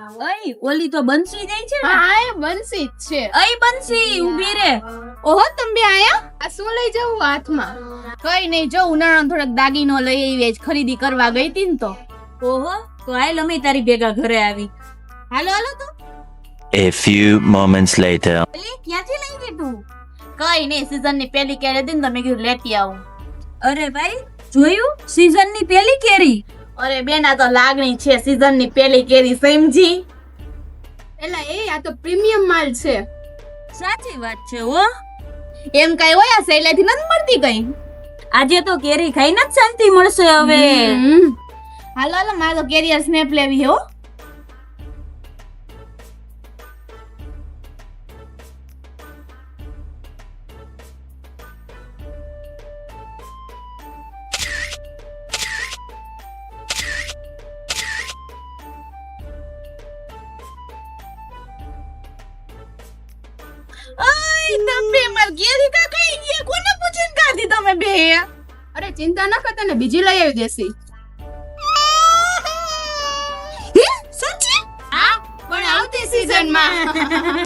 અય ઓલી તો બંસી જાય છે ને? હા એ બંસી જ છે. અય બંસી ઊભી રે. ઓહો તમે બે આયા? આ શું લઈ જવું હાથમાં? કઈ નહીં, જો ઉનાળાનો થોડોક દાગીનો લઈ આવી જ, ખરીદી કરવા ગઈ તી ને તો. ઓહો તો હાલ અમે તારી ભેગા ઘરે આવી. હાલો હાલો તો. A few moments later. Ali ક્યાંથી લઈ ગઈ તું? કઈ નહીં, સીઝન ની પેલી કેરી હતી ને તો મેં કીધું લેતી આવું. અરે ભાઈ જોયું સીઝન ની પેલી કેરી. અરે બેન આ તો લાગણી છે, સીઝન ની પેલી કેરી સમજી. એલા એ આ તો પ્રીમિયમ માલ છે. સાચી વાત છે હો. એમ કઈ હોય આ સહેલાઈથી નથી મળતી કઈ. આજે તો કેરી ખાઈને જ શાંતિ મળશે હવે. હાલો હાલો મારે તો કેરિયર સ્નેપ લેવી હો. તમે માર કેરી કા કઈ ગયા? કોને પૂછીને કાઢી તમે બે? અરે ચિંતા ન કરતા ને બીજી લઈ આવી દેસી. સચ્ચી? હા પણ આવતી સીઝન માં.